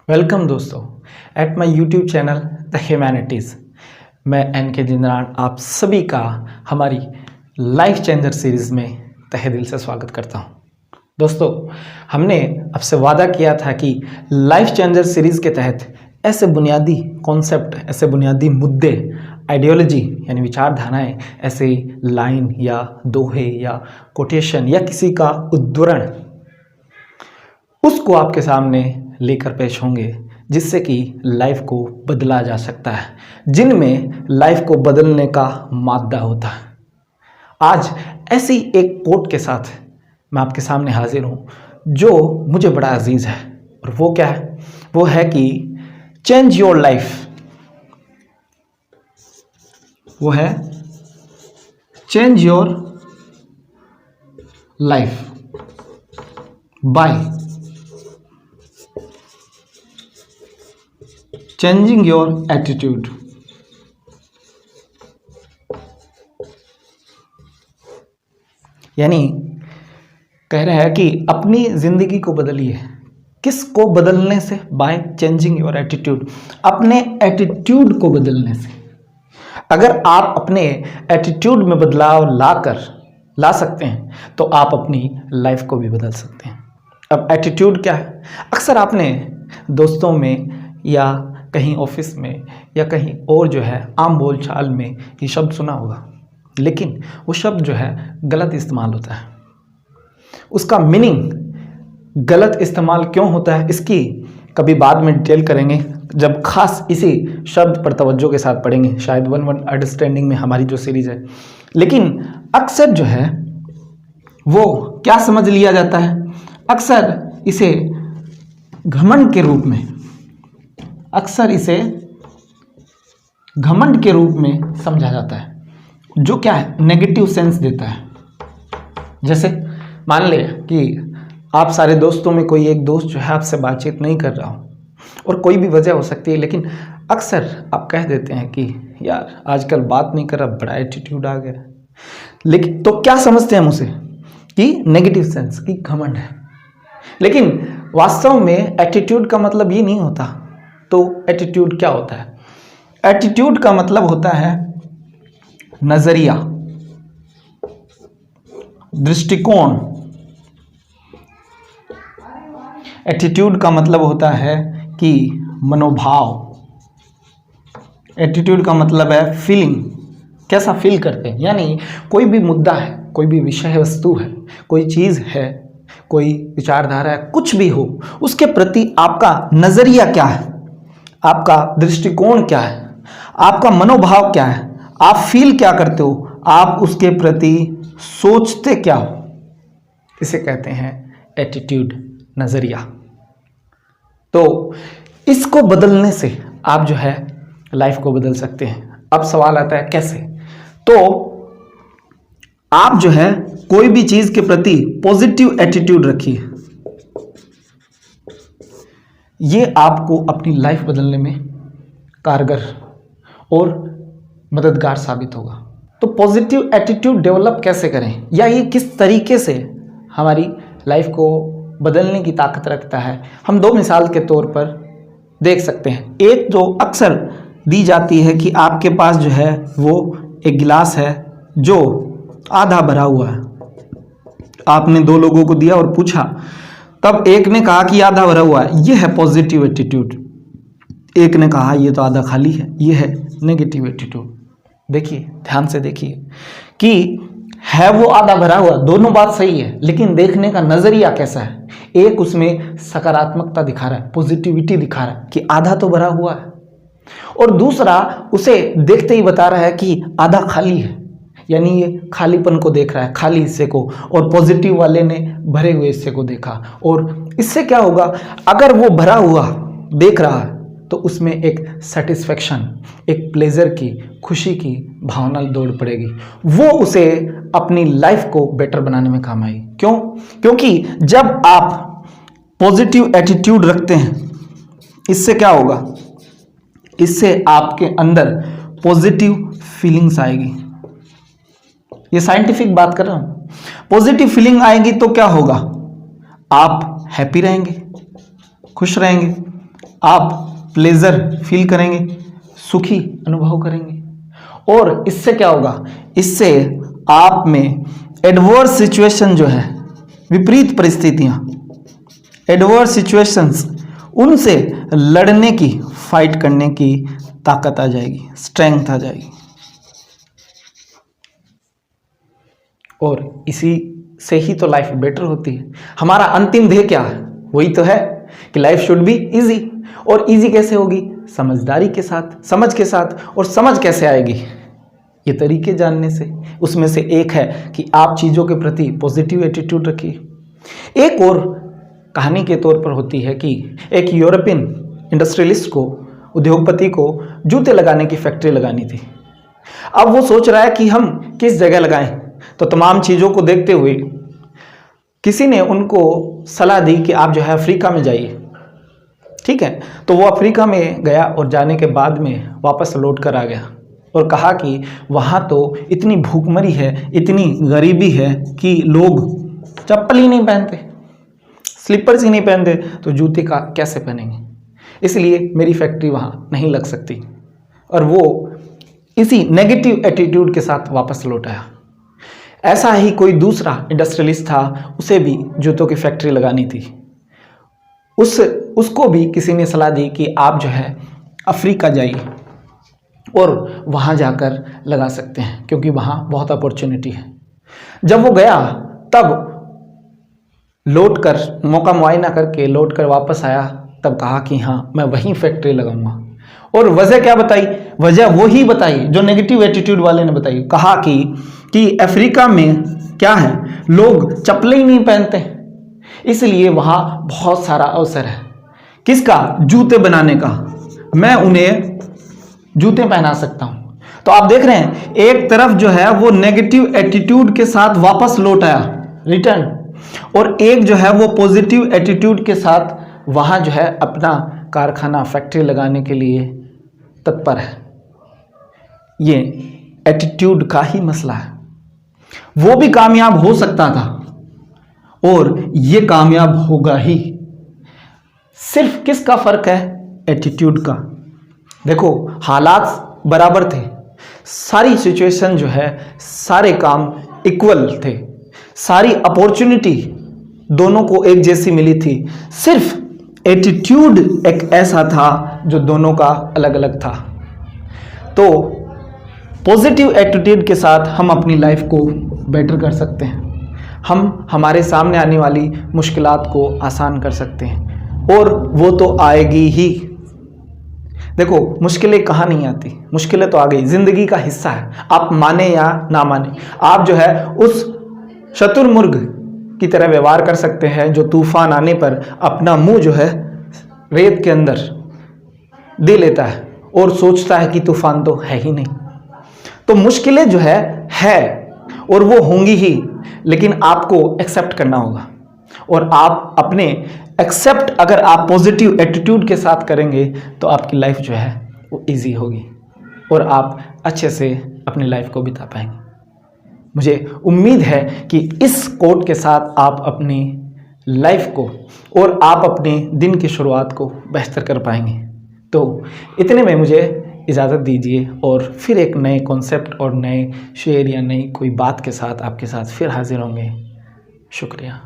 Welcome दोस्तों at my YouTube channel the humanities. मैं NK. Jindran आप सभी का हमारी लाइफ चेंजर सीरीज़ में तहे दिल से स्वागत करता हूं। दोस्तों, हमने आपसे वादा किया था कि लाइफ चेंजर सीरीज़ के तहत ऐसे बुनियादी कॉन्सेप्ट, ऐसे बुनियादी मुद्दे, आइडियोलॉजी यानी विचारधाराएं, ऐसे लाइन या दोहे या कोटेशन या किसी का उद्धरण उसको आपके सामने लेकर पेश होंगे जिससे कि लाइफ को बदला जा सकता है, जिनमें लाइफ को बदलने का मादा होता है। आज ऐसी एक कोट के साथ मैं आपके सामने हाजिर हूं जो मुझे बड़ा अजीज है, और वो क्या है? वो है कि चेंज योर लाइफ। वो है change your life by changing your attitude. यानी कह रहे हैं कि अपनी जिंदगी को बदलिए। किसको बदलने से? बाय चेंजिंग योर एटीट्यूड, अपने एटीट्यूड को बदलने से। अगर आप अपने एटीट्यूड में बदलाव ला सकते हैं तो आप अपनी लाइफ को भी बदल सकते हैं। अब एटीट्यूड क्या है? अक्सर आपने दोस्तों में या कहीं ऑफिस में या कहीं और जो है आम बोलचाल में ये शब्द सुना होगा, लेकिन वो शब्द जो है गलत इस्तेमाल होता है। उसका मीनिंग गलत इस्तेमाल क्यों होता है इसकी कभी बाद में डिटेल करेंगे, जब खास इसी शब्द पर तवज्जो के साथ पढ़ेंगे, शायद वन अंडरस्टैंडिंग में हमारी जो सीरीज है। लेकिन अक्सर जो है वो क्या समझ लिया जाता है? अक्सर इसे घमंड के रूप में समझा जाता है, जो क्या है? नेगेटिव सेंस देता है। जैसे मान ले कि आप सारे दोस्तों में कोई एक दोस्त जो है आपसे बातचीत नहीं कर रहा हो, और कोई भी वजह हो सकती है, लेकिन अक्सर आप कह देते हैं कि यार आजकल बात नहीं कर रहा, बड़ा एटीट्यूड आ गया। लेकिन तो क्या समझते हैं हम उसे? कि नेगेटिव सेंस, की घमंड है। लेकिन वास्तव में एटीट्यूड का मतलब ये नहीं होता। तो एटीट्यूड क्या होता है? एटीट्यूड का मतलब होता है नजरिया, दृष्टिकोण। एटीट्यूड का मतलब होता है कि मनोभाव। एटीट्यूड का मतलब है फीलिंग, कैसा फील करते हैं। यानी कोई भी मुद्दा है, कोई भी विषय वस्तु है, कोई चीज है, कोई विचारधारा है, कुछ भी हो, उसके प्रति आपका नजरिया क्या है, आपका दृष्टिकोण क्या है, आपका मनोभाव क्या है, आप फील क्या करते हो, आप उसके प्रति सोचते क्या हो, इसे कहते हैं एटीट्यूड, नजरिया। तो इसको बदलने से आप जो है लाइफ को बदल सकते हैं। अब सवाल आता है कैसे? तो आप जो है कोई भी चीज के प्रति पॉजिटिव एटीट्यूड रखिए, ये आपको अपनी लाइफ बदलने में कारगर और मददगार साबित होगा। तो पॉजिटिव एटीट्यूड डेवलप कैसे करें, या ये किस तरीके से हमारी लाइफ को बदलने की ताकत रखता है, हम दो मिसाल के तौर पर देख सकते हैं। एक जो अक्सर दी जाती है कि आपके पास जो है वो एक गिलास है जो आधा भरा हुआ है। आपने दो लोगों को दिया और पूछा, तब एक ने कहा कि आधा भरा हुआ है, ये है पॉजिटिव एटीट्यूड। एक ने कहा ये तो आधा खाली है, ये है नेगेटिव एटीट्यूड। देखिए, ध्यान से देखिए कि है वो आधा भरा हुआ, दोनों बात सही है, लेकिन देखने का नजरिया कैसा है। एक उसमें सकारात्मकता दिखा रहा है, पॉजिटिविटी दिखा रहा है कि आधा तो भरा हुआ है, और दूसरा उसे देखते ही बता रहा है कि आधा खाली है, यानी ये खालीपन को देख रहा है, खाली हिस्से को, और पॉजिटिव वाले ने भरे हुए हिस्से को देखा। और इससे क्या होगा? अगर वो भरा हुआ देख रहा है तो उसमें एक सेटिस्फेक्शन, एक प्लेजर की, खुशी की भावना दौड़ पड़ेगी। वो उसे अपनी लाइफ को बेटर बनाने में काम आएगी। क्यों? क्योंकि जब आप पॉजिटिव एटीट्यूड रखते हैं, इससे क्या होगा? इससे आपके अंदर पॉजिटिव फीलिंग्स आएगी। ये साइंटिफिक बात कर रहा हूं। पॉजिटिव फीलिंग आएगी तो क्या होगा? आप हैप्पी रहेंगे, खुश रहेंगे, आप प्लेजर फील करेंगे, सुखी अनुभव करेंगे। और इससे क्या होगा, इससे आप में एडवर्स सिचुएशन जो है, विपरीत परिस्थितियां, एडवर्स सिचुएशंस, उनसे लड़ने की, फाइट करने की ताकत आ जाएगी, स्ट्रेंथ आ जाएगी। और इसी से ही तो लाइफ बेटर होती है। हमारा अंतिम ध्येय क्या है, वही तो है कि लाइफ शुड बी इजी। और इजी कैसे होगी, समझदारी के साथ, समझ के साथ। और समझ कैसे आएगी, ये तरीके जानने से। उसमें से एक है कि आप चीज़ों के प्रति पॉजिटिव एटीट्यूड रखिए। एक और कहानी के तौर पर होती है कि एक यूरोपियन इंडस्ट्रियलिस्ट को, उद्योगपति को जूते लगाने की फैक्ट्री लगानी थी। अब वो सोच रहा है कि हम किस जगह लगाएं। तो तमाम चीज़ों को देखते हुए किसी ने उनको सलाह दी कि आप जो है अफ्रीका में जाइए। ठीक है, तो वो अफ्रीका में गया और जाने के बाद में वापस लौट कर आ गया और कहा कि वहाँ तो इतनी भूखमरी है, इतनी गरीबी है कि लोग चप्पल ही नहीं पहनते, स्लीपर्स ही नहीं पहनते, तो जूते का कैसे पहनेंगे। इसलिए मेरी फैक्ट्री वहाँ नहीं लग सकती। और वो इसी नेगेटिव एटीट्यूड के साथ वापस लौट आया। ऐसा ही कोई दूसरा इंडस्ट्रियलिस्ट था, उसे भी जूतों की फैक्ट्री लगानी थी। उसको भी किसी ने सलाह दी कि आप जो है अफ्रीका जाइए और वहाँ जाकर लगा सकते हैं, क्योंकि वहाँ बहुत अपॉर्चुनिटी है। जब वो गया तब लौट कर, मौका मुआयना करके लौट कर वापस आया, तब कहा कि हाँ मैं वहीं फैक्ट्री लगाऊंगा। और वजह क्या बताई, वजह वो ही बताई जो नेगेटिव एटीट्यूड वाले ने बताई। कहा कि अफ्रीका में क्या है, लोग चप्पलें ही नहीं पहनते, इसलिए वहाँ बहुत सारा अवसर है। किसका, जूते बनाने का। मैं उन्हें जूते पहना सकता हूँ। तो आप देख रहे हैं, एक तरफ जो है वो नेगेटिव एटीट्यूड के साथ वापस लौट आया, रिटर्न, और एक जो है वो पॉजिटिव एटीट्यूड के साथ वहाँ जो है अपना कारखाना, फैक्ट्री लगाने के लिए तत्पर है। ये एटीट्यूड का ही मसला है। वो भी कामयाब हो सकता था और ये कामयाब होगा ही। सिर्फ किसका फर्क है, एटीट्यूड का। देखो, हालात बराबर थे, सारी सिचुएशन जो है, सारे काम इक्वल थे, सारी अपॉर्चुनिटी दोनों को एक जैसी मिली थी। सिर्फ एटीट्यूड एक ऐसा था जो दोनों का अलग अलग था। तो पॉजिटिव एटीट्यूड के साथ हम अपनी लाइफ को बेटर कर सकते हैं। हम हमारे सामने आने वाली मुश्किलात को आसान कर सकते हैं, और वो तो आएगी ही। देखो, मुश्किलें कहाँ नहीं आती, मुश्किलें तो आ गई, जिंदगी का हिस्सा है। आप माने या ना माने, आप जो है उस शतुरमुर्ग की तरह व्यवहार कर सकते हैं जो तूफान आने पर अपना मुंह जो है रेत के अंदर दे लेता है और सोचता है कि तूफान तो है ही नहीं। तो मुश्किलें जो है और वो होंगी ही, लेकिन आपको एक्सेप्ट करना होगा। और आप अपने एक्सेप्ट अगर आप पॉजिटिव एटीट्यूड के साथ करेंगे तो आपकी लाइफ जो है वो इजी होगी और आप अच्छे से अपनी लाइफ को बिता पाएंगे। मुझे उम्मीद है कि इस कोट के साथ आप अपनी लाइफ को और आप अपने दिन की शुरुआत को बेहतर कर पाएंगे। तो इतने में मुझे इजाज़त दीजिए, और फिर एक नए कॉन्सेप्ट और नए शेर या नई कोई बात के साथ आपके साथ फिर हाजिर होंगे। शुक्रिया।